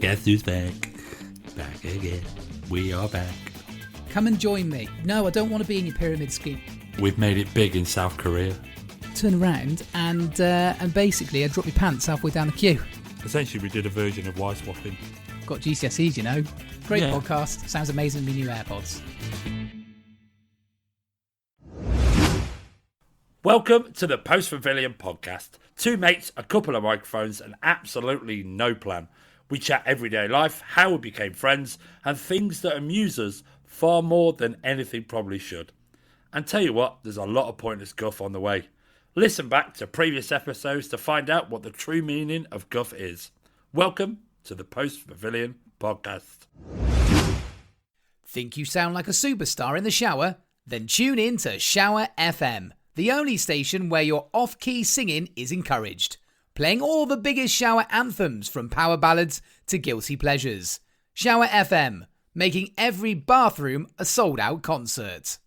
Guess who's back? Back again. We are back. Come and join me. No, I don't want to be in your pyramid scheme. We've made it big in South Korea. Turn around and basically I drop your pants halfway down the queue. Essentially, we did a version of Y swapping. Got GCSEs, you know. Great Yeah. podcast. Sounds amazing with new AirPods. Welcome to the Post Pavilion podcast. Two mates, a couple of microphones, and absolutely no plan. We chat everyday life, how we became friends, and things that amuse us far more than anything probably should. And tell you what, there's a lot of pointless guff on the way. Listen back to previous episodes to find out what the true meaning of guff is. Welcome to the Post Pavilion podcast. Think you sound like a superstar in the shower? Then tune in to Shower FM, the only station where your off-key singing is encouraged. Playing all the biggest shower anthems from power ballads to guilty pleasures. Shower FM, making every bathroom a sold-out concert.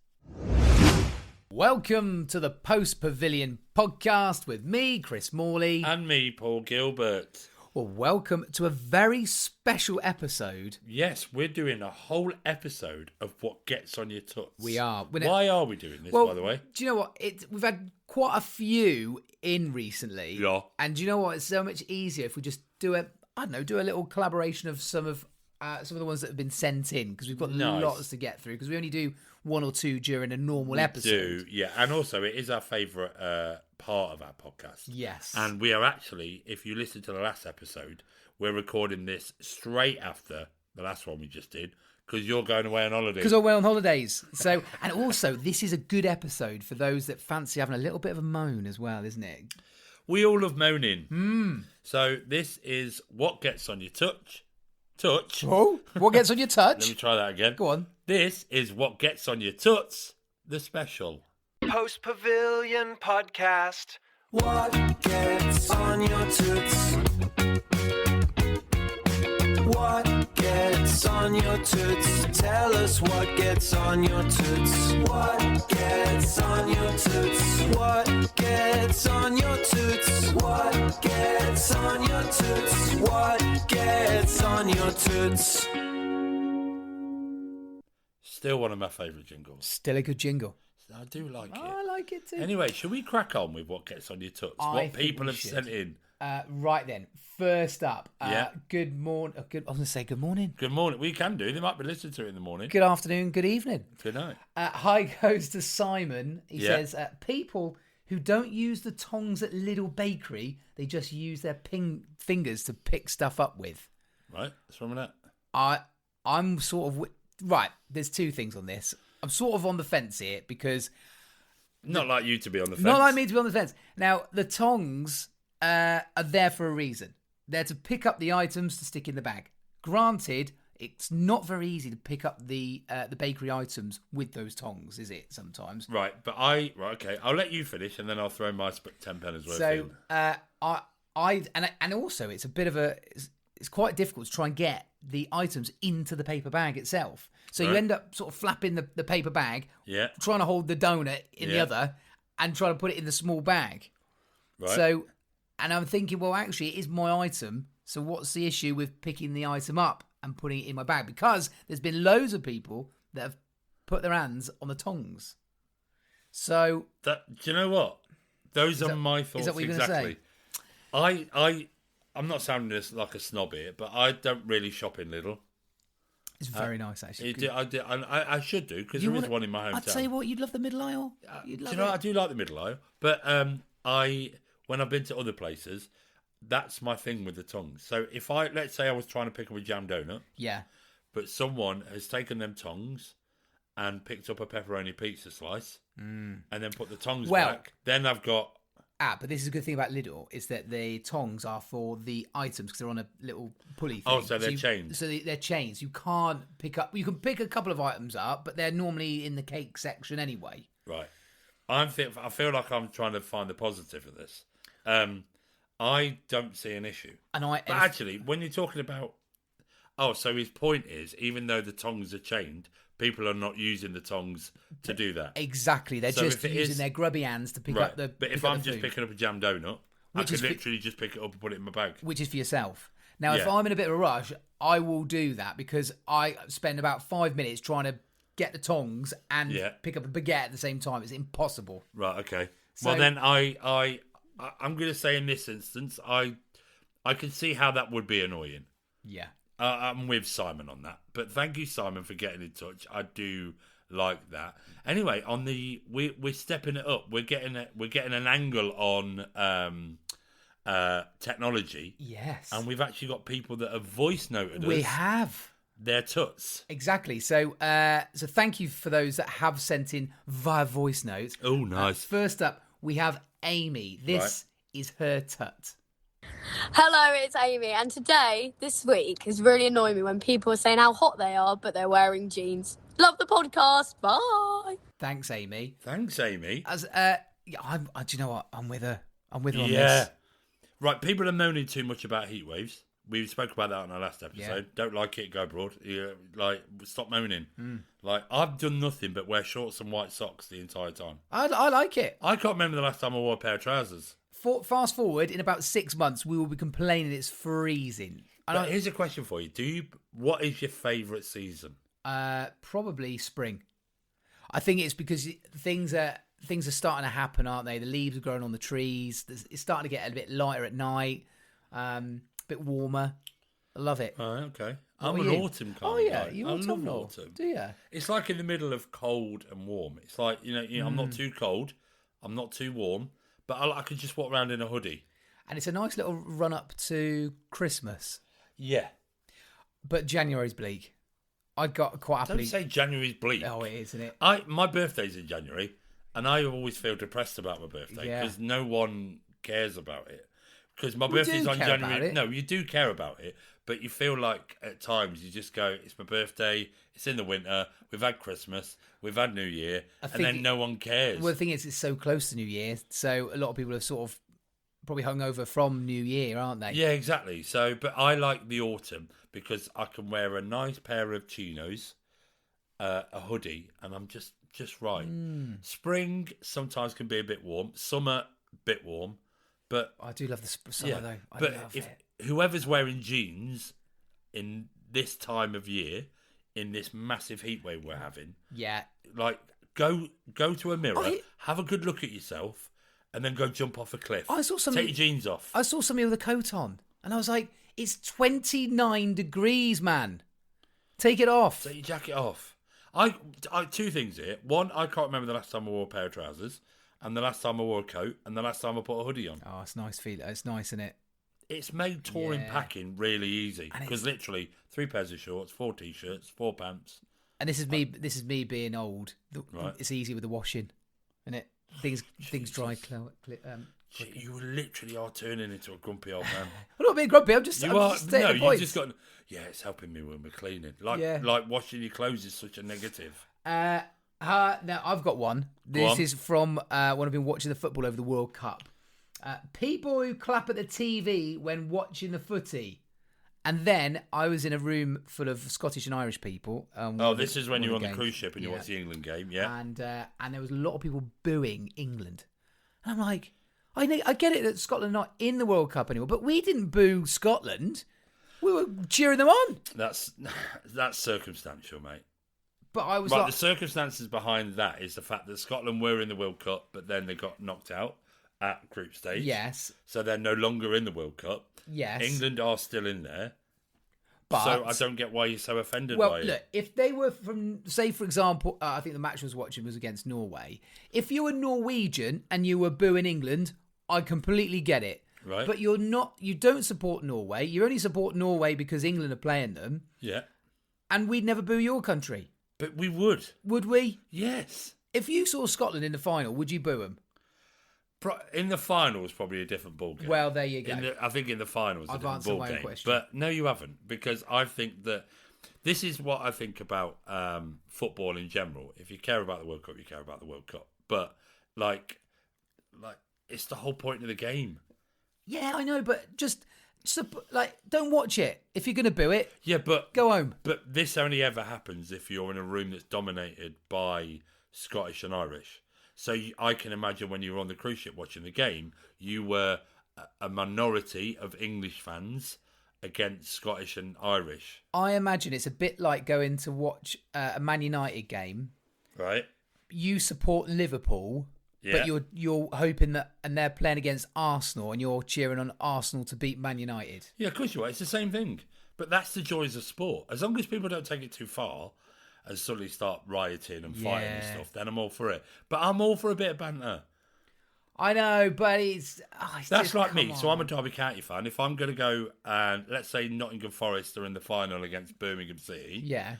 Welcome to the Post Pavilion podcast with me, Chris Morley. And me, Paul Gilbert. Well, welcome to a very special episode. Yes, we're doing a whole episode of what gets on your tuts. We are. Why are we doing this, by the way? Do you know what? We've had quite a few in recently. Yeah. And do you know what? It's so much easier if we just do a little collaboration of some of the ones that have been sent in, because we've got lots to get through, because we only do one or two during a normal episode. Yeah. And also, it is our favourite part of our podcast. Yes. And we are actually, if you listen to the last episode, we're recording this straight after the last one we just did, because you're going away on holiday. Because I'm away on holidays. So, and also, this is a good episode for those that fancy having a little bit of a moan as well, isn't it? We all love moaning. So this is what gets on your touch. Oh, what gets on your touch? Let me try that again. Go on. This is what gets on your tuts, the special. Post Pavilion Podcast. What gets on your toots? What gets on your toots? Tell us what gets on your toots. What gets on your toots? What gets on your toots? What gets on your toots? What gets on your toots? Still one of my favourite jingles. Still a good jingle. I do like it. I like it too. Anyway, should we crack on with what gets on your tuts? I What think people we have should. sent in. Right then, first up, Yeah. good morning. I was going to say good morning. Good morning. We can do. They might be listening to it in the morning. Good afternoon, good evening. Good night. Hi goes to Simon. He Yeah. says, people who don't use the tongs at Lidl Bakery, they just use their fingers to pick stuff up with. Right. What's wrong with that? I'm sort of... Right, there's two things on this. I'm sort of on the fence here because... Not like you to be on the fence. Not like me to be on the fence. Now, the tongs are there for a reason. They're to pick up the items to stick in the bag. Granted, it's not very easy to pick up the bakery items with those tongs, is it? Sometimes. Right, but okay. I'll let you finish, and then I'll throw my 10 pennies worth So, in. and also it's a bit of it's quite difficult to try and get the items into the paper bag itself. So you Right. end up sort of flapping the paper bag, Yeah. trying to hold the donut in the Yeah. other, and trying to put it in the small bag. Right. So, and I'm thinking, well, actually, it is my item. So what's the issue with picking the item up and putting it in my bag? Because there's been loads of people that have put their hands on the tongs. So, do you know what? Those are that- my is thoughts that what you're gonna exactly. I'm not sounding like a snob here, but I don't really shop in Lidl. it's very nice, actually. I should do, because there is one in my hometown. I'd tell you what, you'd love the middle aisle. You'd Do love you know, it. I do like the middle aisle, but when I've been to other places, that's my thing with the tongs. So if let's say I was trying to pick up a jam donut, Yeah. but someone has taken them tongs and picked up a pepperoni pizza slice and then put the tongs back, then I've got... But this is a good thing about Lidl, is that the tongs are for the items because they're on a little pulley thing. Oh, so they're chains. So they're chains. You can't pick up... You can pick a couple of items up, but they're normally in the cake section anyway. Right. I feel like I'm trying to find the positive of this. I don't see an issue. But actually, when you're talking about... Oh, so his point is, even though the tongs are chained, people are not using the tongs to do that. Exactly. They're So just if it using is- their grubby hands to pick Right. up the. But if pick up I'm the just food, picking up a jam donut, I Which could is fi- literally just pick it up and put it in my bag. which is for yourself. Now, if Yeah. I'm in a bit of a rush, I will do that because I spend about 5 minutes trying to get the tongs and Yeah. pick up a baguette at the same time. It's impossible. Right. Okay. So- Well, then I'm going to say in this instance, I can see how that would be annoying. Yeah. I'm with Simon on that, but thank you, Simon, for getting in touch. I do like that. Anyway, on we're stepping it up. We're getting an angle on technology. Yes. And we've actually got people that have voice noted We us have. their tuts. Exactly. So thank you for those that have sent in via voice notes. Oh, nice. First up, we have Amy. This is her tut. Hello, it's Amy, and this week, has really annoyed me when people are saying how hot they are, but they're wearing jeans. Love the podcast. Bye. Thanks, Amy. Thanks, Amy. As do you know what? I'm with her. I'm with her on Yeah. this. Right, people are moaning too much about heat waves. We spoke about that on our last episode. Yeah. Don't like it, go abroad. Yeah, stop moaning. Hmm. Like, I've done nothing but wear shorts and white socks the entire time. I like it. I can't remember the last time I wore a pair of trousers. Fast forward, in about 6 months, we will be complaining it's freezing. But here's a question for you. What is your favourite season? Probably spring. I think it's because things are starting to happen, aren't they? The leaves are growing on the trees. It's starting to get a bit lighter at night, a bit warmer. I love it. Oh, okay. What I'm are an you? autumn kind Oh of yeah, guy. you I love autumnal. autumn. Do you? It's like in the middle of cold and warm. It's like, I'm not too cold. I'm not too warm. But I could just walk around in a hoodie. And it's a nice little run up to Christmas. Yeah. But January's bleak. I got quite happily. Don't say January's bleak. Oh, it is, isn't it? My birthday's in January, and I always feel depressed about my birthday Yeah. because no one cares about it. Because my We birthday's do on care about January. it. No, you do care about it, but you feel like at times you just go, "It's my birthday. It's in the winter. We've had Christmas. We've had New Year, and think then no one cares." Well, the thing is, it's so close to New Year, so a lot of people are sort of probably hungover from New Year, aren't they? Yeah, exactly. So, but I like the autumn because I can wear a nice pair of chinos, a hoodie, and I'm just right. Spring sometimes can be a bit warm. Summer, bit warm, but I do love the summer though. I but love if it. whoever's wearing jeans in this time of year, in this massive heat wave we're having, Yeah, like go to a mirror, I- have a good look at yourself, and then go jump off a cliff. I saw somebody- Take your jeans off. I saw somebody with a coat on, and I was like, "It's 29 degrees, man. Take it off." Take your jacket off. I two things here. One, I can't remember the last time I wore a pair of trousers, and the last time I wore a coat, and the last time I put a hoodie on. Oh, it's nice feeling. It's nice, isn't it? It's made touring Yeah. packing really easy And because literally 3 pairs of shorts, 4 t-shirts, 4 pants. And this is me. This is me being old. Right. It's easy with the washing, isn't it? Things dry. You literally are turning into a grumpy old man. I'm not being grumpy. I'm just. You I'm are. just stating No, the you points. just got. Yeah, it's helping me when we're cleaning. Yeah. Like washing your clothes is such a negative. Now I've got one. This on. is from when I've been watching the football over the World Cup. People who clap at the TV when watching the footy. And then I was in a room full of Scottish and Irish people. This is when one you're of on the games. cruise ship and you Yeah. watch the England game. Yeah. And there was a lot of people booing England. And I'm like, I get it that Scotland are not in the World Cup anymore, but we didn't boo Scotland. We were cheering them on. That's circumstantial, mate. But I was Right, like, the circumstances behind that is the fact that Scotland were in the World Cup, but then they got knocked out at group stage. yes, So they're no longer in the World Cup. yes. England are still in there. but So I don't get why you're so offended well, by it. look, if they were from, say, for example, I think the match I was watching was against Norway. If you were Norwegian and you were booing England, I completely get it. Right. But you're not. You don't support Norway. You only support Norway because England are playing them, Yeah. and we'd never boo your country, But we would. would we? Yes. If you saw Scotland in the final, would you boo them? In the final was probably a different ballgame. Well, there you go. I think in the final was a I've different answered my own ballgame. question. But no, you haven't, because I think that this is what I think about football in general. If you care about the World Cup, you care about the World Cup. But like it's the whole point of the game. Yeah, I know, but just Don't watch it. If you're going to boo it, Yeah, but go home. But this only ever happens if you're in a room that's dominated by Scottish and Irish. So I can imagine when you were on the cruise ship watching the game, you were a minority of English fans against Scottish and Irish. I imagine it's a bit like going to watch a Man United game. Right. You support Liverpool, but you're hoping that, and they're playing against Arsenal, and you're cheering on Arsenal to beat Man United. Yeah, of course you are. It's the same thing. But that's the joys of sport. As long as people don't take it too far and suddenly start rioting and fighting and stuff, then I'm all for it. But I'm all for a bit of banter. I know, but it's That's just, like me. come So I'm a on. Derby County fan. If I'm going to go and, let's say, Nottingham Forest are in the final against Birmingham City, Yeah.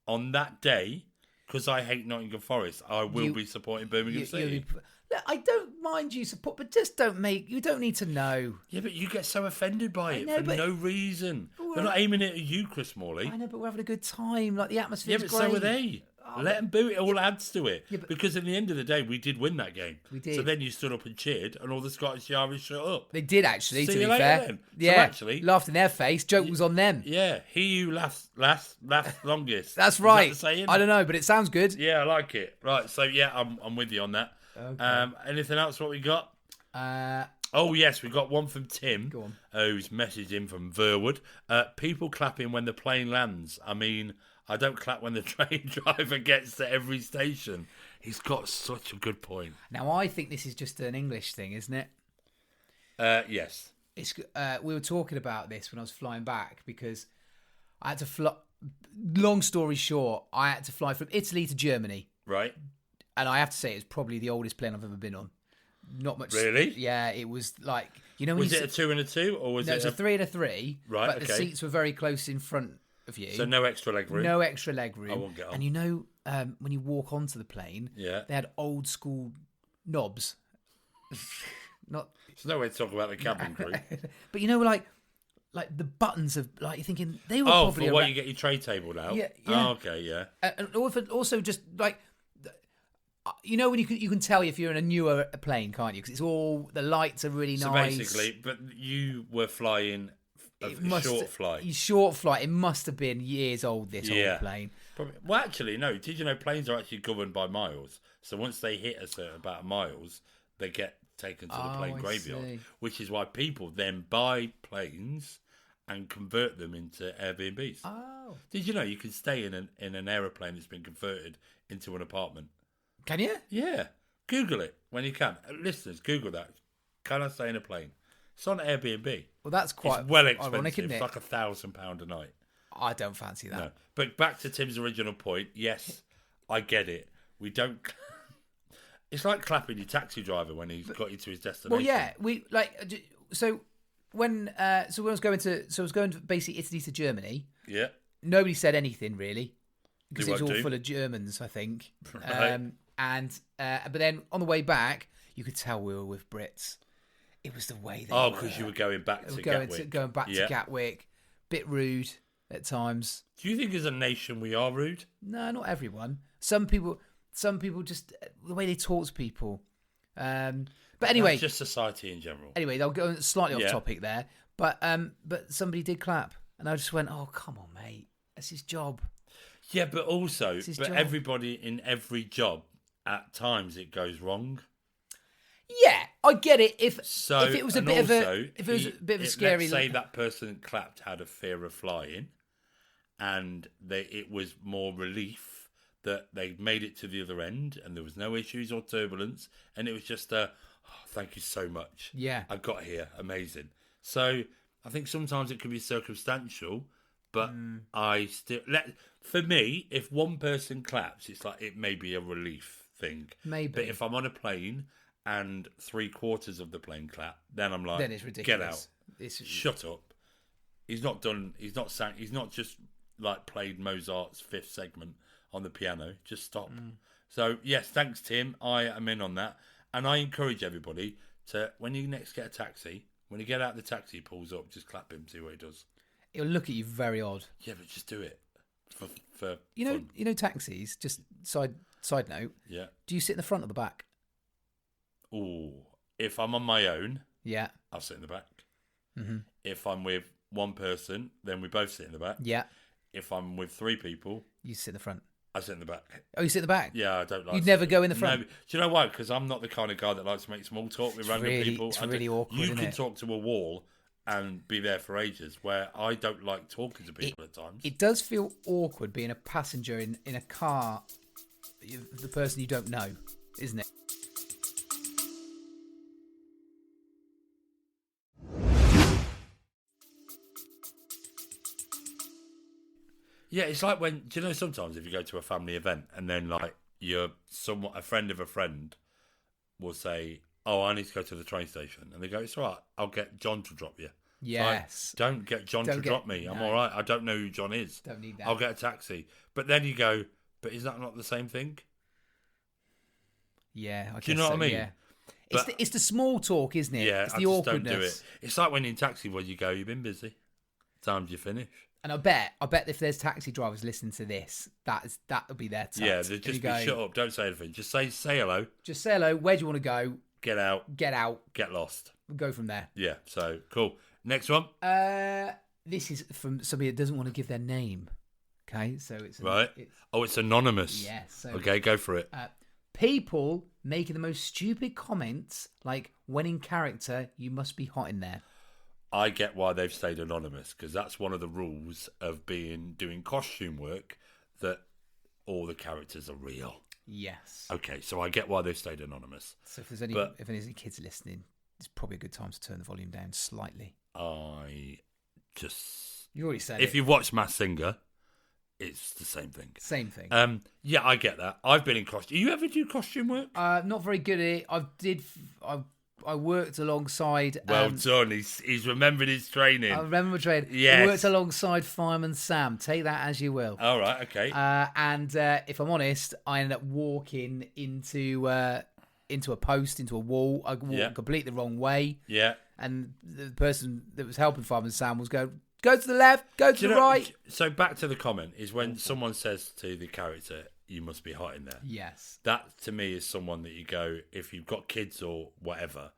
on that day, because I hate Nottingham Forest, I will You- be supporting Birmingham City. Look, I don't mind you support, but just you don't need to know. Yeah, but you get so offended by it know, for but- no reason. Well, They're not aiming it at you, Chris Morley. I know, but we're having a good time. Like, the Yeah, atmosphere's but great. so are they. Let them boo it. It all adds to it. Yeah, but- because at the end of the day, we did win that game. We did. So then you stood up and cheered, and all the Scottish and Irish shut up. They did, actually, See to you be later fair. then. So Yeah, actually- laughed in their face. Joke was on them. Yeah, he who laughs longest. That's Is right. That the saying? I don't know, but it sounds good. Yeah, I like it. Right, so yeah, I'm with you on that. Okay. Anything else? What we got? Uh, Oh yes, we got one from Tim, Go on. who's messaged in from Verwood. People clapping when the plane lands. I mean, I don't clap when the train driver gets to every station. He's got such a good point. Now, I think this is just an English thing, isn't it? Yes. It's we were talking about this when I was flying back because I had to fly. Long story short, I had to fly from Italy to Germany, Right. and I have to say it's probably the oldest plane I've ever been on. Not much. Really? Yeah, it was like when Was you it a 2 and a 2, or was no, it it's a 3 and a 3. Right, But the okay. seats were very close in front of you. So no extra leg room? No extra leg room. I won't get on. And when you walk onto the plane, Yeah. they had old school knobs. Not, There's no way to talk about the cabin crew. but like the buttons of like you're thinking they were Oh, probably for what around- you get your tray tabled out? Yeah, yeah. Oh, okay, yeah. and also just like when you can tell if you're in a newer plane, can't you? Because it's all the lights are really So nice. basically, but you were flying a short flight. Short flight. It must have been years old. This Yeah. old plane. Probably. Well, actually, no. Did you know planes are actually governed by miles? So once they hit a certain amount of miles, they get taken to the plane I graveyard, see. which is why people then buy planes and convert them into Airbnbs. Oh, Did you know you can stay in an aeroplane that's been converted into an apartment? can you? Yeah. Google it when you can. Listeners, Google that. Can I stay in a plane? It's on Airbnb. Well, that's quite It's well expensive. ironic, isn't It's it? like £1,000 a night. I don't fancy that. No. But back to Tim's original point. Yes, I get it. We don't. It's like clapping your taxi driver when he's got you to his destination. Well, yeah, we like so when I was going to basically Italy to Germany. Yeah. Nobody said anything really because They it was all won't do. full of Germans, I think. Right. But then on the way back, you could tell we were with Brits. It was the way they Oh, were. because you were going back to Gatwick. going back Yeah. to Gatwick. Bit rude at times. Do you think as a nation we are rude? No, not everyone. Some people just the way they talk to people. But anyway, That's just society in general. anyway, they'll go slightly off Yeah. topic there. But somebody did clap, and I just went, "Oh, come on, mate, that's his job." Yeah, but also, his but job. everybody in every job, at times it goes wrong. Yeah, I get it. If So it was a and bit also, of a scary. Let's say that person that clapped had a fear of flying, and it was more relief that they made it to the other end, and there was no issues or turbulence, and it was just thank you so much. Yeah. I got here, amazing. So I think sometimes it can be circumstantial, but I still for me, if one person claps, it's like it may be a relief thing. Maybe. But if I'm on a plane and 3/4 of the plane clap, then I'm like, Then it's ridiculous. Get out. It's- Shut up. He's not done. He's not sang. He's not just like played Mozart's fifth segment on the piano. Just stop. So yes, thanks, Tim. I am in on that, and I encourage everybody to when you next get a taxi, when you get out the taxi, he pulls up, just clap him, see what he does. He'll look at you very odd. Yeah, but just do it for You know, fun. taxis. Just side note. Yeah. Do you sit in the front or the back? Ooh, if I'm on my own, Yeah. I'll sit in the back. Mm-hmm. If I'm with one person, then we both sit in the back. Yeah. If I'm with three people, You sit in the front. I sit in the back. Oh, you sit in the back? Yeah, I don't like. You'd never go in the front? No, do you know why? Because I'm not the kind of guy that likes to make small talk with random people. It's really awkward, You isn't can it? talk to a wall and be there for ages, where I don't like talking to people at times. It does feel awkward being a passenger in a car, the person you don't know, isn't it? Yeah, it's like when, do you know, sometimes if you go to a family event and then like a friend of a friend will say, "Oh, I need to go to the train station," and they go, "It's all right, I'll get John to drop you." Yes. Like, don't get John to drop me. I'm no. all right. I don't know who John is. Don't need that. I'll get a taxi. But then you go, "But is that not the same thing?" Yeah. Do you know what I mean? Yeah. But- It's the small talk, isn't it? Yeah, it's I the just awkwardness. don't do it. It's like when in taxi where you go, "You've been busy. Time you finish." And I bet if there's taxi drivers listening to this, that'll be their tut. Yeah, they And just you be go, shut up. Don't say anything. Just say hello. Just say hello. Where do you want to go? Get out. Get out. Get lost. Go from there. Yeah. So cool. Next one. This is from somebody that doesn't want to give their name. Okay, so it's Right. It's anonymous. Yes. So, Okay, go for it. people making the most stupid comments, like when in character, you must be hot in there. I get why they've stayed anonymous, because that's one of the rules of doing costume work, that all the characters are real. Yes. Okay, so I get why they've stayed anonymous. So if there's any kids listening, it's probably a good time to turn the volume down slightly. You already said if you watch Masked Singer, it's the same thing. Same thing. Yeah, I get that. I've been in costume. You ever do costume work? Not very good at it. I worked alongside. Well done. He's remembered his training. I remember my trade. Yes. I worked alongside Fireman Sam. Take that as you will. All right. Okay. And if I'm honest, I ended up walking into a post, into a wall. I walked completely the wrong way. Yeah. And the person that was helping Fireman Sam was going, "Go to the left, go to the right." So back to the comment is when someone says to the character, "You must be hot in there." Yes. That to me is someone that you go, if you've got kids or whatever,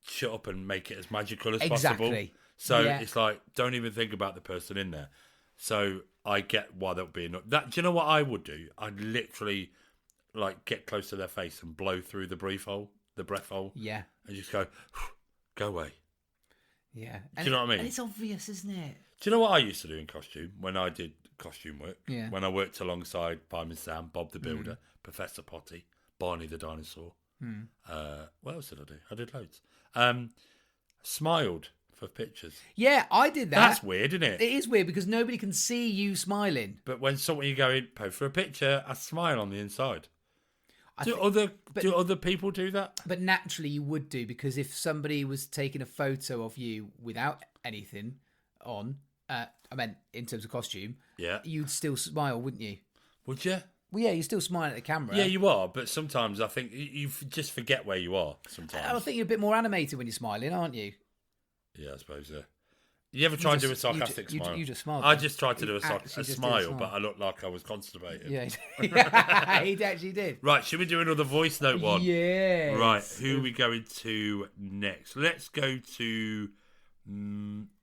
shut up and make it as magical as possible. So it's like, don't even think about the person in there. So I get why that would be that. Do you know what I would do? I'd literally like get close to their face and blow through the breath hole, Yeah. and just go away. Yeah. Do you know what I mean? And it's obvious, isn't it? Do you know what I used to do in costume when I did costume work? Yeah. When I worked alongside Fireman Sam, Bob the Builder, Professor Potty, Barney the Dinosaur. What else did I do? I did loads. Smiled for pictures. Yeah, I did that. That's weird, isn't it? It is weird because nobody can see you smiling. But when you go in, pose for a picture, I smile on the inside. Do other people do that? But naturally you would do, because if somebody was taking a photo of you without anything on, I meant in terms of costume, you'd still smile, wouldn't you? Would you? Well, yeah, you're still smiling at the camera. Yeah, you are, but sometimes I think you just forget where you are sometimes. I think you're a bit more animated when you're smiling, aren't you? Yeah, I suppose, yeah. You ever try and do a sarcastic smile? You just smiled. I just tried to do a did smile, a but I looked like I was constipated. Yeah, he actually did. Right, should we do another voice note one? Yeah. Right, who are we going to next? Let's go to...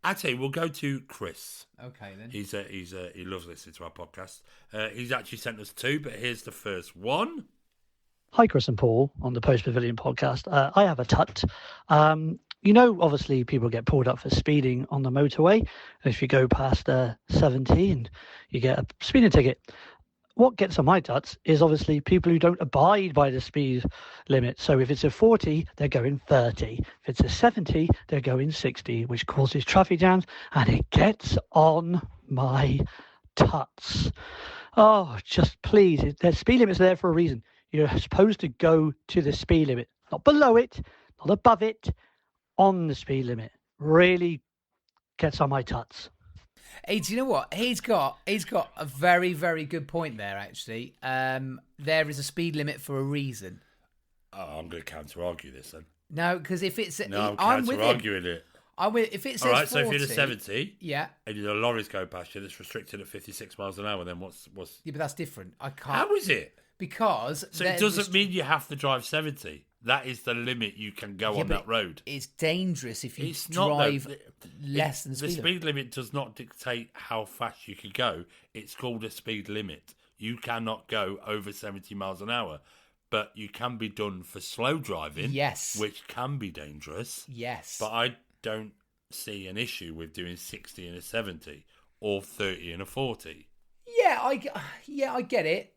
I'd say we'll go to Chris. Okay, then. He loves listening to our podcast. He's actually sent us two, but here's the first one. Hi, Chris and Paul on the Post Pavilion podcast. I have a tut. Obviously people get pulled up for speeding on the motorway. And if you go past 17, you get a speeding ticket. What gets on my tuts is obviously people who don't abide by the speed limit. So if it's a 40, they're going 30. If it's a 70, they're going 60, which causes traffic jams, and it gets on my tuts. Oh, just please. The speed limit's there for a reason. You're supposed to go to the speed limit, not below it, not above it, on the speed limit. Really gets on my tuts. Hey, do you know what? He's got a very, very good point there, actually. There is a speed limit for a reason. Oh, I'm going to counter-argue this then. No, because if it's... No, I'm I'm with counter-arguing it. If it says All right, 40, so if you're in a 70... Yeah. And the lorries go past you, that's restricted at 56 miles an hour, then what's... Yeah, but that's different. I can't... How is it? Because... So it doesn't mean you have to drive 70? That is the limit you can go on that road. It's dangerous if you It's not, drive though. less than the The speed limit. speed limit does not dictate how fast you can go. It's called a speed limit. You cannot go over 70 miles an hour, but you can be done for slow driving, Yes. which can be dangerous. Yes. But I don't see an issue with doing 60 and a 70 or 30 and a 40. Yeah, I get it.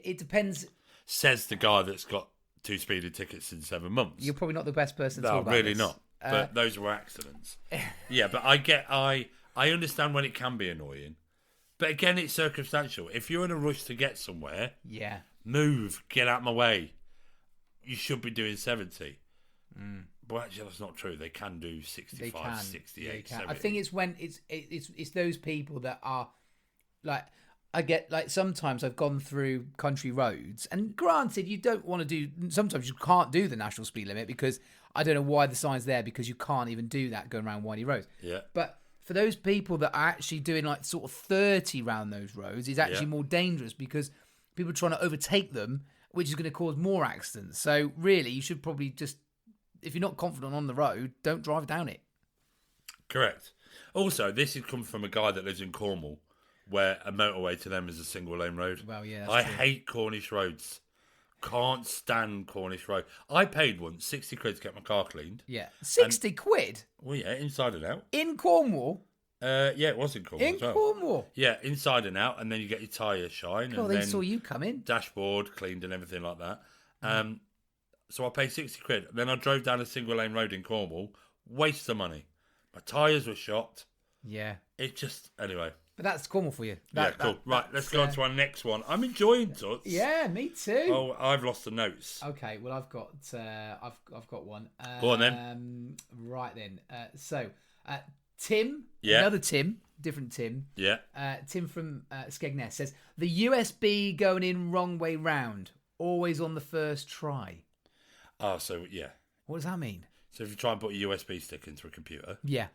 It depends. Says the guy that's got 2 speeding tickets in 7 months. You're probably not the best person to No, talk about really this. not. But those were accidents. Yeah, but I understand when it can be annoying. But again, it's circumstantial. If you're in a rush to get somewhere, Yeah. move, get out of my way. You should be doing 70. But actually, that's not true. They can do 65, They can. 68, They can. 70. I think it's when it's those people that are like, I get like, sometimes I've gone through country roads, and granted, you don't want to do, sometimes you can't do the national speed limit because I don't know why the sign's there, because you can't even do that going around windy roads. Yeah. But for those people that are actually doing like sort of 30 round those roads, is actually more dangerous because people are trying to overtake them, which is going to cause more accidents. So really, you should probably just, if you're not confident on the road, don't drive down it. Correct. Also, this has come from a guy that lives in Cornwall, where a motorway to them is a single lane road. Well, yeah, that's I true. hate Cornish roads. Can't stand Cornish road. I paid once 60 quid to get my car cleaned. Yeah. 60 quid Well, yeah, inside and out. in Cornwall. Yeah, it was in Cornwall In as well. Cornwall. Yeah, inside and out, and then you get your tyres shine, God, and they then saw you come in. dashboard cleaned and everything like that. So I paid 60 quid. Then I drove down a single lane road in Cornwall. Waste of money. My tyres were shot. Yeah. It just, anyway. But that's Cornwall for you. Yeah, cool. Right, let's go on to our next one. I'm enjoying Tuts. Yeah, me too. Oh, I've lost the notes. Okay, well, I've got one. Go on then. Right then. So, Tim, Yeah. another Tim, different Tim. Yeah. Tim from Skegness says, the USB going in wrong way round, always on the first try. Oh, so, yeah. What does that mean? So if you try and put a USB stick into a computer, Yeah.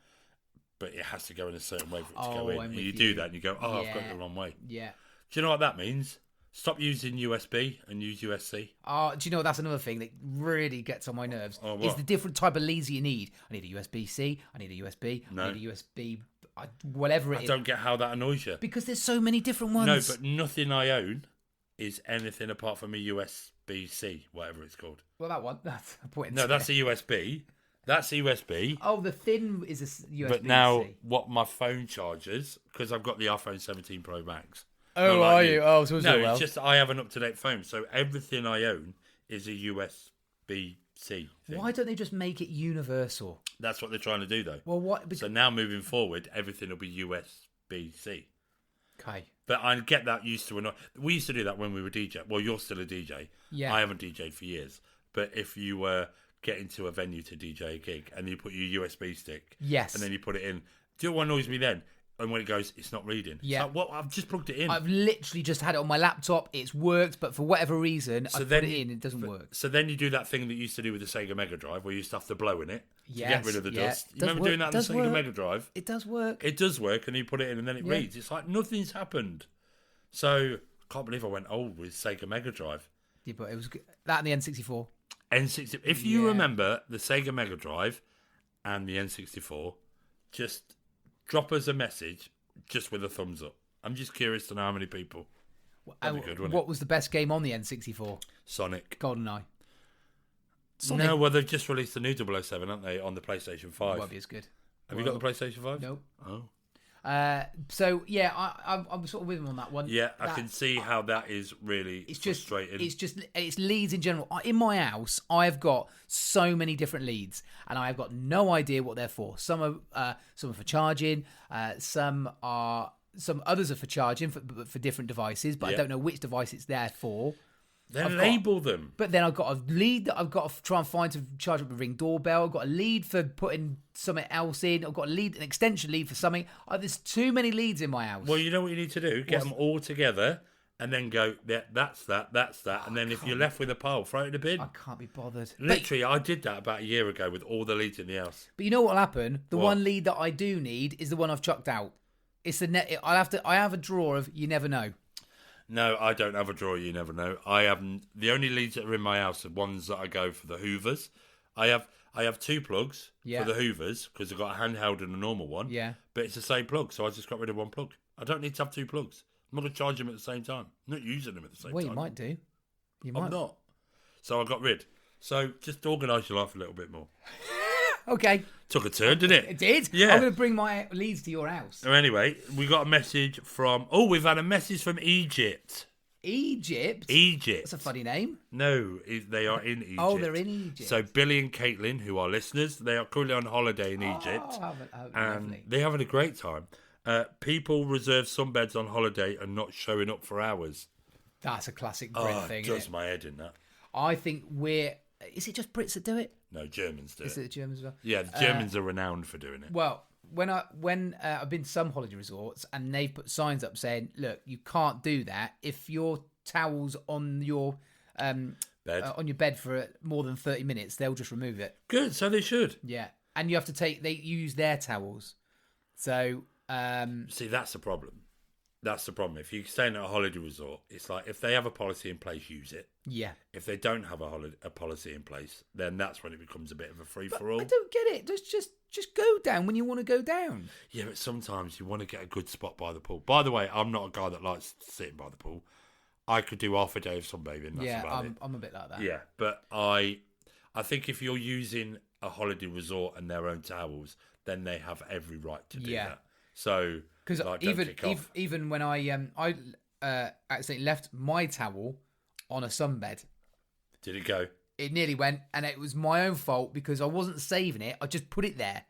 but it has to go in a certain way for it to Oh, go in, I'm and with you do you. that and you go, oh, I've got it Yeah. the wrong way. Yeah. Do you know what that means? Stop using USB and use USB. Oh, do you know that's another thing that really gets on my nerves? Oh, is what? the different type of leads you need. I need a USB-C, I need a USB, No. I need a USB, whatever it I is. don't get how that annoys you. Because there's so many different ones. No, but nothing I own is anything apart from a USB-C, whatever it's called. Well, that one, that's a point. No, that's a USB. That's USB. Oh, the thin is a USB-C. But now, what my phone charges, because I've got the iPhone 17 Pro Max. Oh, Not like are you? Oh, so no, well. it's just I have an up-to-date phone, so everything I own is a USB-C thing. Why don't they just make it universal? That's what they're trying to do, though. Well, what? So now, moving forward, everything will be USB-C. Okay. But I get that used to. We used to do that when we were DJ. Well, you're still a DJ. Yeah. I haven't DJed for years. But if you were getting to a venue to DJ a gig and you put your USB stick, Yes. and then you put it in, do you know what annoys me then? And when it goes, it's not reading. Yeah. It's like, what? I've just plugged it in. I've literally just had it on my laptop. It's worked, but for whatever reason, I put it in. It doesn't work. So then you do that thing that you used to do with the Sega Mega Drive, where you used to have to blow in it to Yes, get rid of the yeah. dust. You Does remember work. doing that on the Does Sega work. Mega Drive? It does work. It does work, and you put it in, and then it Yeah. reads. It's like nothing's happened. So I can't believe I went old with Sega Mega Drive. Yeah, but it was good. That and the N64. N60. If you Yeah. remember the Sega Mega Drive and the N64, just drop us a message just with a thumbs up. I'm just curious to know how many people. That'd be good, wouldn't What it? was the best game on the N64? Sonic. GoldenEye. Sonic. No, well, they've just released the new 007, haven't they, on the PlayStation 5. Won't be as good. Have you got the PlayStation 5? Nope. Oh. So yeah, I'm sort of with him on that one. Yeah, I That- can see how that is really It's just frustrating. it's leads in general. In my house, I've got so many different leads, and I've got no idea what they're for. Some are for charging. Some others are for charging for different devices, but I Yeah. don't know which device it's there for. Then I've got- label them. But then I've got a lead that I've got to try and find to charge up the Ring doorbell. I've got a lead for putting something else in. I've got an extension lead for something. There's too many leads in my house. Well, you know what you need to do? Get them all together and then go, yeah, that's that. And then if you're left with a pile, throw it in the bin. I can't be bothered. Literally, I did that about a year ago with all the leads in the house. But you know what'll happen? The What? one lead that I do need is the one I've chucked out. It's the net. I have a drawer of you never know. No, I don't have a drawer. You never know. I haven't. The only leads that are in my house are ones that I go for the Hoovers. I have 2 plugs for the Hoovers because I've got a handheld and a normal one. Yeah. But it's the same plug, so I just got rid of 1 plug. I don't need to have 2 plugs. I'm not going to charge them at the same time. I'm not using them at the same time. Well, you might do. I'm not. So I got rid. So just organise your life a little bit more. Okay. Took a turn, didn't it? It did? Yeah. I'm going to bring my leads to your house. So anyway, we got a message from... Oh, we've had a message from Egypt. Egypt? Egypt. That's a funny name. No, they are in Egypt. Oh, they're in Egypt. So Billy and Caitlin, who are listeners, they are currently on holiday in Egypt. And lovely. they're having a great time. People reserve sunbeds on holiday and not showing up for hours. That's a classic Brit thing, It isn't does my head in that. I think we're... Is it just Brits that do it? No, Germans do Is it the Germans as well? Yeah, the Germans are renowned for doing it. Well, when I've been to some holiday resorts and they've put signs up saying, look, you can't do that if your towel's on your bed for more than 30 minutes, they'll just remove it. Good, so they should. Yeah. And you have to they use their towels. So... See, that's the problem. That's the problem. If you're staying at a holiday resort, it's like if they have a policy in place, use it. Yeah. If they don't have a policy in place, then that's when it becomes a bit of a free-for-all. I don't get it. Just go down when you want to go down. Yeah, but sometimes you want to get a good spot by the pool. By the way, I'm not a guy that likes sitting by the pool. I could do half a day of sunbathing. That's about it. I'm a bit like that. Yeah, but I think if you're using a holiday resort and their own towels, then they have every right to do that. So, because even when I accidentally left my towel on a sunbed. Did it go? It nearly went, and it was my own fault because I wasn't saving it. I just put it there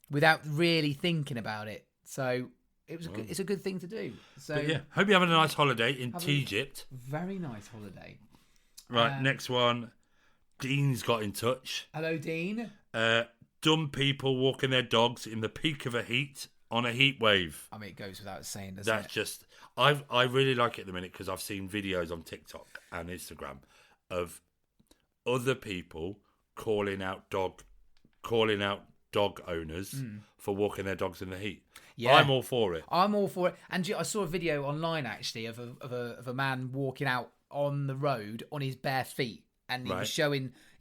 without really thinking about it. So it was it's a good thing to do. So but yeah, hope you're having a nice holiday in Egypt. Very nice holiday. Right, next one. Dean's got in touch. Hello, Dean. Dumb people walking their dogs in the peak of a heat on a heat wave. I mean, it goes without saying, doesn't it? That's just... I really like it at the minute because I've seen videos on TikTok and Instagram of other people calling out dog owners for walking their dogs in the heat. Yeah. I'm all for it. I'm all for it. And I saw a video online actually of a man walking out on the road on his bare feet. And he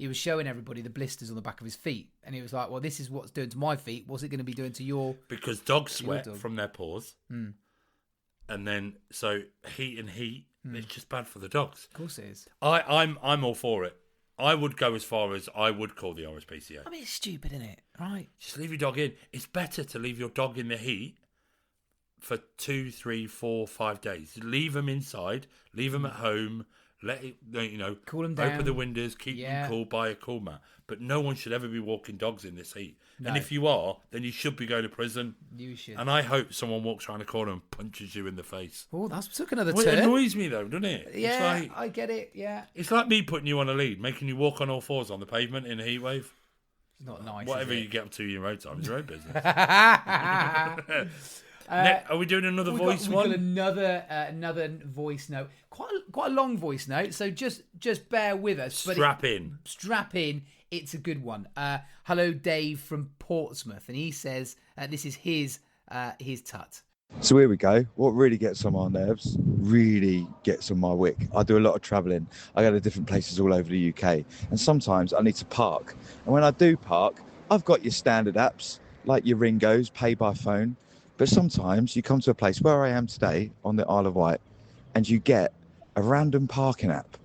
was showing everybody the blisters on the back of his feet, and he was like, "Well, this is what's doing to my feet. What's it going to be doing to your?" Because dogs sweat from their paws, and then so heat, it's just bad for the dogs. Of course, it is. I'm all for it. I would go as far as I would call the RSPCA. I mean, it's stupid, isn't it? Right? Just leave your dog in. It's better to leave your dog in the heat for 2, 3, 4, 5 days. Leave them inside. Leave them at home. Let it, cool them down. Open the windows, keep them cool, buy a cool mat. But no one should ever be walking dogs in this heat. No. And if you are, then you should be going to prison. You should. And I hope someone walks around the corner and punches you in the face. Oh, that's took another turn. It annoys me though, doesn't it? Yeah, it's like, I get it. Yeah. It's like me putting you on a lead, making you walk on all fours on the pavement in a heat wave. It's not nice. Whatever is it? you get up to in your own time is your own business. Are we doing another voice one? We've got another voice note. Quite a long voice note, so just bear with us. Strap in. It's a good one. Hello, Dave from Portsmouth, and he says this is his tut. So here we go. What really gets on my nerves, really gets on my wick. I do a lot of travelling. I go to different places all over the UK, and sometimes I need to park. And when I do park, I've got your standard apps like your Ringos, pay by phone. But sometimes you come to a place where I am today on the Isle of Wight, and you get a random parking app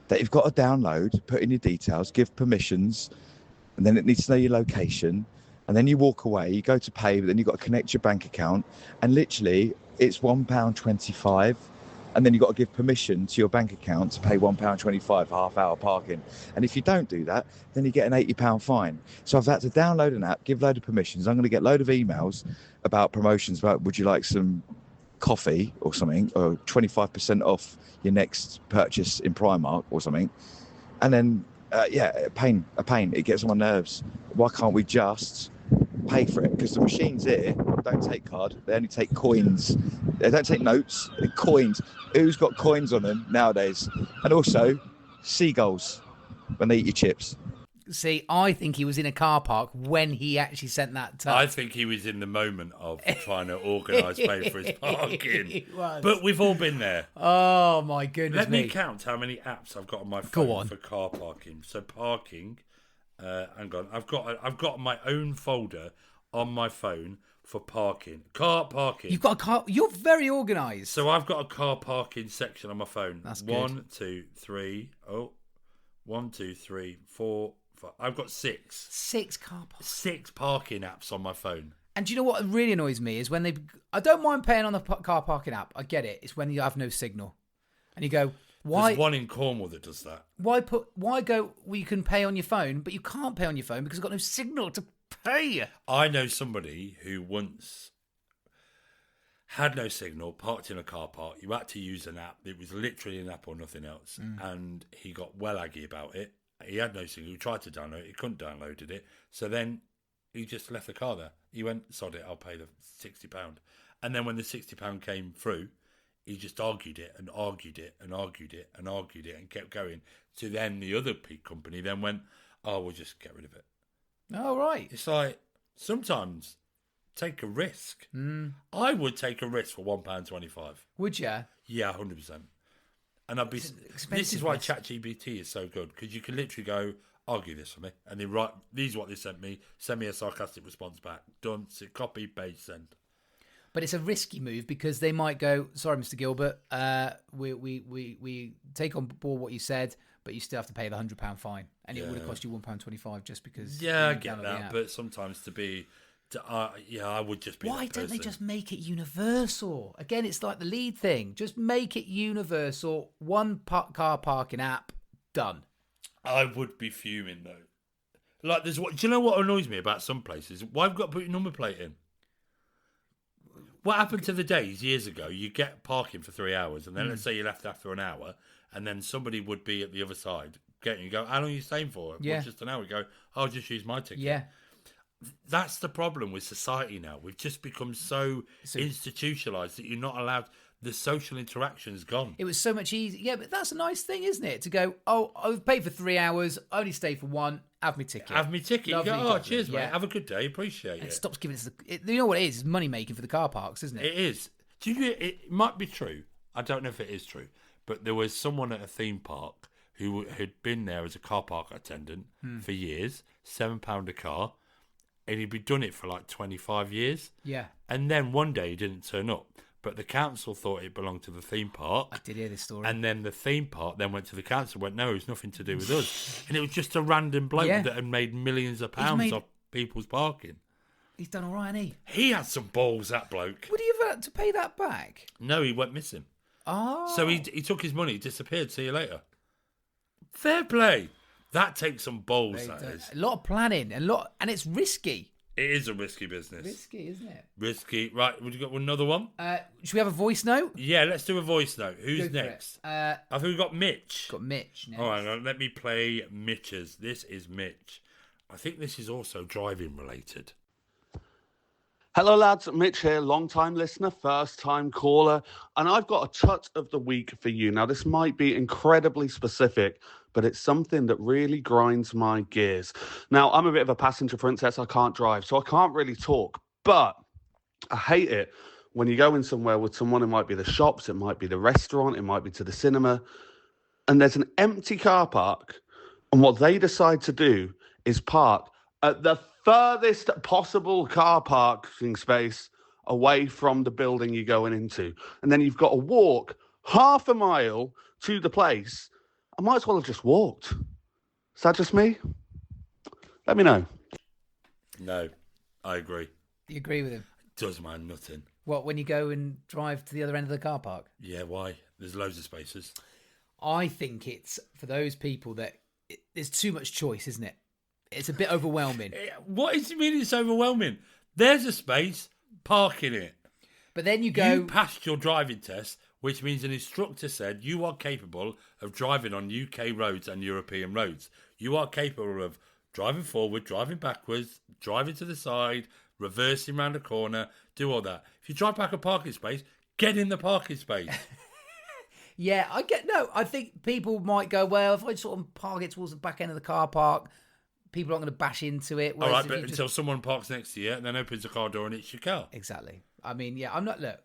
that you've got to download, put in your details, give permissions, and then it needs to know your location. And then you walk away, you go to pay, but then you've got to connect your bank account. And literally, it's £1.25. And then you've got to give permission to your bank account to pay £1.25 for half-hour parking. And if you don't do that, then you get an £80 fine. So I've had to download an app, give a load of permissions. I'm going to get a load of emails about promotions, about would you like some coffee or something, or 25% off your next purchase in Primark or something. And then, a pain. It gets on my nerves. Why can't we just pay for it? Because the machines here don't take card, they only take coins. They don't take notes, they're coins. Who's got coins on them nowadays? And also seagulls when they eat your chips. See, I think he was in a car park when he actually sent that tut. I think he was in the moment of trying to organise pay for his parking. He was. But we've all been there. Oh, my goodness Let me count how many apps I've got on my phone Go on. for car parking. So parking, hang on, I've got my own folder on my phone for parking. Car parking. You've got a car. You're very organised. So I've got a car parking section on my phone. That's good. 1, 2, 3. Oh, 1, 2, 3, 4, 5. I've got 6. 6 car parks. 6 parking apps on my phone. And do you know what really annoys me is when they... I don't mind paying on the car parking app. I get it. It's when you have no signal. And you go, why... There's one in Cornwall that does that. Why go, well, you can pay on your phone, but you can't pay on your phone because you've got no signal to pay. I know somebody who once had no signal, parked in a car park. You had to use an app. It was literally an app or nothing else. And he got well aggy about it. He had no signal. He tried to download it. He couldn't download it. So then he just left the car there. He went, sod it, I'll pay the £60. And then when the £60 came through, he just argued it and argued it and argued it and argued it and kept going. So then the other company then went, oh, we'll just get rid of it. Oh, right. It's like, sometimes take a risk. I would take a risk for £1.25. Would you? Yeah, 100%. And I'd be. This is why ChatGPT is so good, because you can literally go, argue this for me, and they write, these are what they sent me, send me a sarcastic response back. Done. So copy, paste, send. But it's a risky move because they might go, sorry, Mr. Gilbert, we take on board what you said, but you still have to pay the £100 fine. And it would have cost you £1.25 just because... Yeah, I get that. But sometimes I would just be Why that don't they person. just make it universal? Again, it's like the lead thing. Just make it universal. One car parking app, done. I would be fuming, though. Like, do you know what annoys me about some places? Why have you got to put your number plate in? What happened to the days years ago? You get parking for 3 hours, and then let's say you left after an hour, and then somebody would be at the other side getting you. Go, how long are you staying for? Yeah. Well, just an hour. You go, I'll just use my ticket. Yeah. That's the problem with society now. We've just become so institutionalised that you're not allowed. The social interaction's gone. It was so much easier. Yeah, but that's a nice thing, isn't it? To go, oh, I've paid for 3 hours, only stay for 1, have me ticket. Have me ticket. Lovely, You go, oh, lovely. cheers, mate. Yeah. Have a good day. Appreciate And it. it stops giving us you know what it is? It's money making for the car parks, isn't it? It is. Do you know, it might be true. I don't know if it is true. But there was someone at a theme park who had been there as a car park attendant for years, £7 a car, and he'd been done it for like 25 years. Yeah. And then one day he didn't turn up. But the council thought it belonged to the theme park. I did hear this story. And then the theme park then went to the council and went, no, it's nothing to do with us. And it was just a random bloke that had made millions of pounds off people's parking. He's done all right, hasn't he? He had some balls, that bloke. Would he have had to pay that back? No, he went missing. Oh. So he took his money, disappeared, see you later. Fair play. That takes some balls, that is. A lot of planning, and it's risky. It is a risky business. Risky, isn't it? Risky. Right, would you got another one? Should we have a voice note? Yeah, let's do a voice note. Who's Go for next? it. I think we've got Mitch. Got Mitch next. All right, let me play Mitch's. This is Mitch. I think this is also driving related. Hello lads, Mitch here, long-time listener, first-time caller, and I've got a tut of the week for you. Now this might be incredibly specific, but it's something that really grinds my gears. Now I'm a bit of a passenger princess, I can't drive, so I can't really talk, but I hate it when you go in somewhere with someone. It might be the shops, it might be the restaurant, it might be to the cinema, and there's an empty car park, and what they decide to do is park at the furthest possible car parking space away from the building you're going into. And then you've got to walk half a mile to the place. I might as well have just walked. Is that just me? Let me know. No, I agree. You agree with him? It does man nothing. What, when you go and drive to the other end of the car park? Yeah, why? There's loads of spaces. I think it's for those people that there's too much choice, isn't it? It's a bit overwhelming. What is it mean it's overwhelming? There's a space, park in it. But then you go... You passed your driving test, which means an instructor said you are capable of driving on UK roads and European roads. You are capable of driving forward, driving backwards, driving to the side, reversing round a corner, do all that. If you drive back a parking space, get in the parking space. Yeah, I think people might go, well, if I sort of park it towards the back end of the car park, people aren't going to bash into it. All whereas right, if but you just- until someone parks next to you and then opens the car door and it's your car. Exactly. I mean, yeah, I'm not. Look,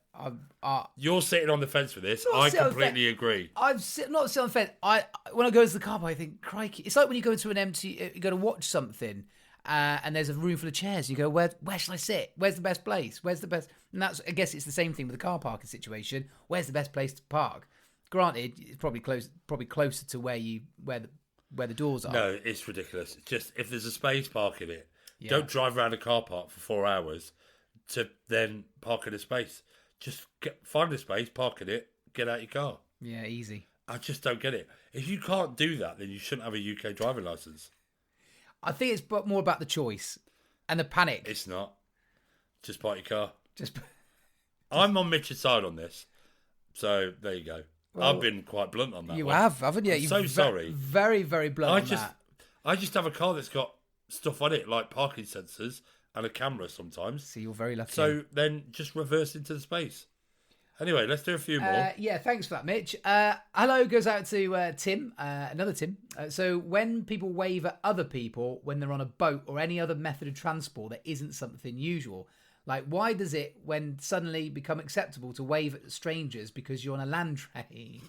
You're sitting on the fence for this. Not I sit on the completely agree. not sit on the fence. When I go to the car park, I think, crikey. It's like when you go to an empty, you go to watch something, and there's a room full of chairs. You go, where shall I sit? Where's the best place? Where's the best? And I guess it's the same thing with the car parking situation. Where's the best place to park? Granted, it's probably closer to where the doors are. No, it's ridiculous. Just if there's a space, park in it. Yeah. Don't drive around a car park for 4 hours to then park in a space. Just find a space, park in it, get out your car. Yeah, easy. I just don't get it. If you can't do that, then you shouldn't have a UK driving licence. I think it's more about the choice and the panic. It's not. Just park your car. Just I'm on Mitch's side on this. So there you go. Well, I've been quite blunt on that you one. have, haven't you? I'm so sorry. Very, very blunt on that. I just have a car that's got stuff on it, like parking sensors and a camera sometimes. So you're very lucky. So then just reverse into the space. Anyway, let's do a few more. Yeah, thanks for that, Mitch. Hello goes out to Tim, another Tim. So when people wave at other people when they're on a boat or any other method of transport that isn't something usual, like why does it when suddenly become acceptable to wave at strangers because you're on a land train?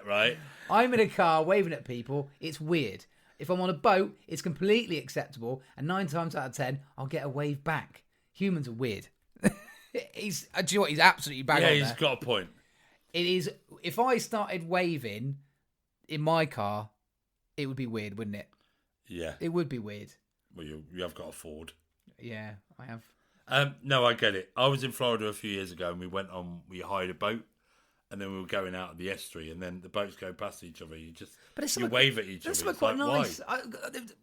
Right. I'm in a car waving at people. It's weird. If I'm on a boat, it's completely acceptable, and 9 times out of 10, I'll get a wave back. Humans are weird. Do you know what? He's absolutely bang on Yeah, he's there. got a point. It is. If I started waving in my car, it would be weird, wouldn't it? Yeah. It would be weird. Well, you have got a Ford. Yeah, I have. No, I get it. I was in Florida a few years ago and we hired a boat and then we were going out of the estuary and then the boats go past each other. You wave at each other. That's It's quite like, nice.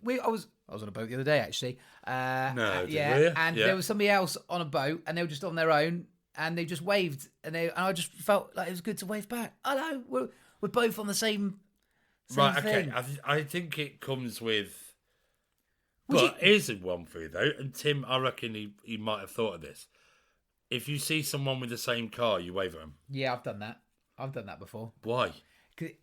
why? I was on a boat the other day actually. No, yeah, you? and Yeah. there was somebody else on a boat and they were just on their own and they just waved and I just felt like it was good to wave back. Hello, we're both on the same Right, thing. okay. I think it comes with... But here's one for you, though. And Tim, I reckon he might have thought of this. If you see someone with the same car, you wave at them. Yeah, I've done that. I've done that before. Why? Because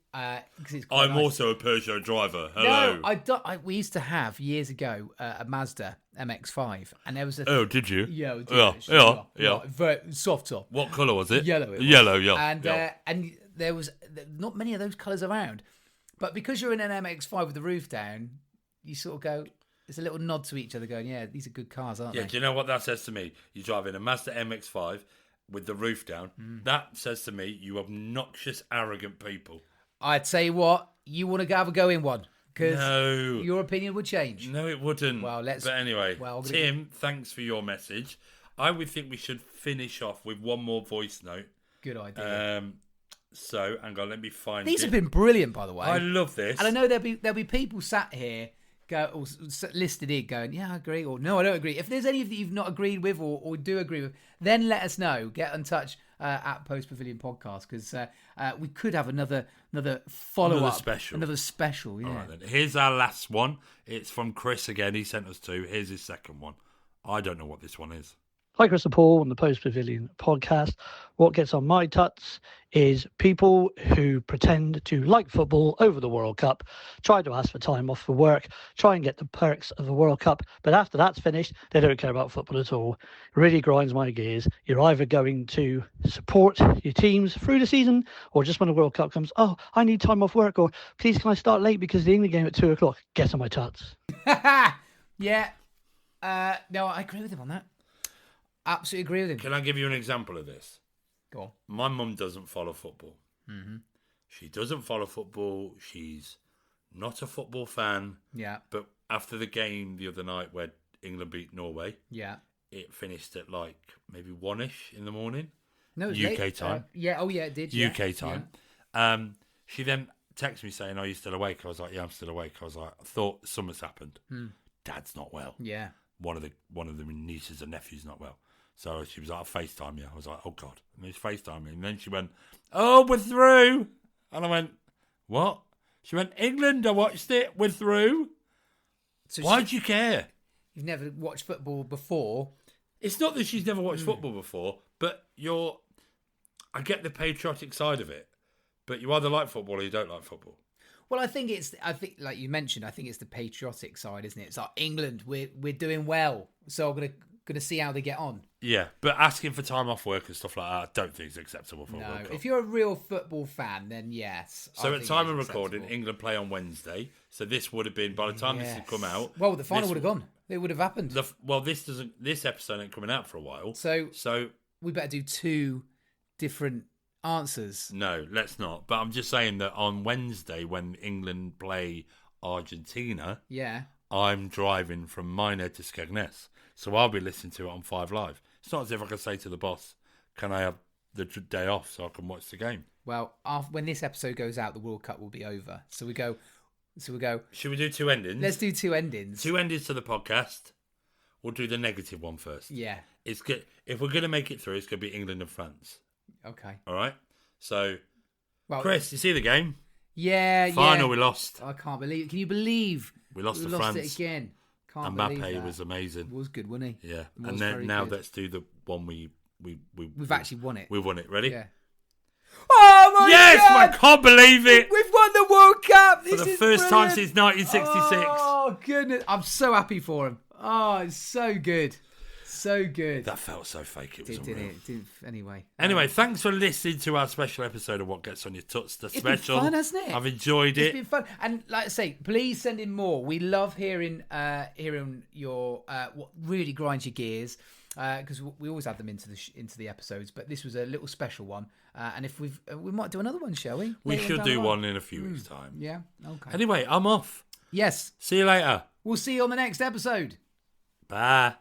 it's quite I'm nice. also a Peugeot driver. Hello. No, we used to have years ago a Mazda MX-5, and there was a. Oh, did you? Yeah, we did Yeah, actually. yeah. Right, very soft top. What colour was it? Yellow. It was. Yellow, yeah. And yeah. and there was not many of those colours around, but because you're in an MX-5 with the roof down, you sort of go. It's a little nod to each other, going, "Yeah, these are good cars, aren't Yeah, they?" do you know what that says to me? You're driving a Mazda MX-5 with the roof down. That says to me, you obnoxious, arrogant people. I'd say what you want to have a go in one because No. your opinion would change. No, it wouldn't. Well, let's- But anyway, well, Tim, thanks for your message. I would think we should finish off with one more voice note. Good idea. So, hang on, let me find These it. have been brilliant, by the way. I love this. And I know there'll be people sat here or listed here going, yeah, I agree, or no, I don't agree. If there's any that you've not agreed with or do agree with, then let us know. Get in touch at Post Pavilion Podcast because we could have another follow up, another special. Yeah. All right, then. Here's our last one. It's from Chris again. He sent us 2. Here's his second one. I don't know what this one is. Hi, Chris and Paul on the Post Pavilion podcast. What gets on my tuts is people who pretend to like football over the World Cup, try to ask for time off for work, try and get the perks of the World Cup, but after that's finished, they don't care about football at all. It really grinds my gears. You're either going to support your teams through the season, or just when the World Cup comes, oh, I need time off work, or please can I start late because the England game at 2 o'clock. Get on my tuts. Yeah. No, I agree with him on that. Absolutely agree with him. Can I give you an example of this? Go on. My mum doesn't follow football. Mm-hmm. She doesn't follow football. She's not a football fan. Yeah. But after the game the other night where England beat Norway, Yeah. it finished at like maybe 1ish in the morning. No, it was UK late. time. Yeah. Oh, yeah, it did. UK time. She then texted me saying, "Are you still awake?" I was like, "Yeah, I'm still awake." I was like, "I thought something's happened. Dad's not well. Yeah. One of the nieces and nephews not well." So she was like, "I'll FaceTime you." I was like, "Oh God!" And he's FaceTime me, and then she went, "Oh, we're through." And I went, "What?" She went, "England. I watched it. We're through." So Why do you care? You've never watched football before. It's not that she's never watched football before, but I get the patriotic side of it, but you either like football or you don't like football. Well, I think like you mentioned, I think it's the patriotic side, isn't it? It's like England, we're doing well, so I'm gonna see how they get on. Yeah, but asking for time off work and stuff like that, I don't think is acceptable for a World Cup. If you're a real football fan, then yes. So at time of recording, England play on Wednesday. So this would have been, by the time this had come out... Well, the final would have gone. It would have happened. This episode ain't coming out for a while. So we better do 2 different answers. No, let's not. But I'm just saying that on Wednesday, when England play Argentina, I'm driving from Minehead to Skegness. So I'll be listening to it on 5 Live. It's not as if I can say to the boss, can I have the day off so I can watch the game? Well, when this episode goes out, the World Cup will be over. So we go. Should we do 2 endings? Let's do 2 endings. 2 endings to the podcast. We'll do the negative one first. Yeah. It's good. If we're going to make it through, it's going to be England and France. Okay. All right. So, Chris, you see the game? Yeah. Final, we lost. I can't believe it. Can you believe we lost to France? France? It again. Can't Mbappe believe that. was amazing. It was good, wasn't he? Yeah. And then now let's do the one we've actually won it. We've won it. Ready? Yeah. Oh my God! I can't believe it. We've won the World Cup. For the first time since 1966. Oh goodness! I'm so happy for him. Oh, it's so good. So good. That felt so fake. It was unreal. Anyway, thanks for listening to our special episode of What Gets On Your Tuts. The special. It's been fun, hasn't it? I've enjoyed it. It's been fun. And like I say, please send in more. We love hearing your what really grinds your gears. Because we always add them into the episodes, but this was a little special one. And if we might do another one, shall we? We should do one in a few weeks' time. Yeah. Okay. Anyway, I'm off. Yes. See you later. We'll see you on the next episode. Bye.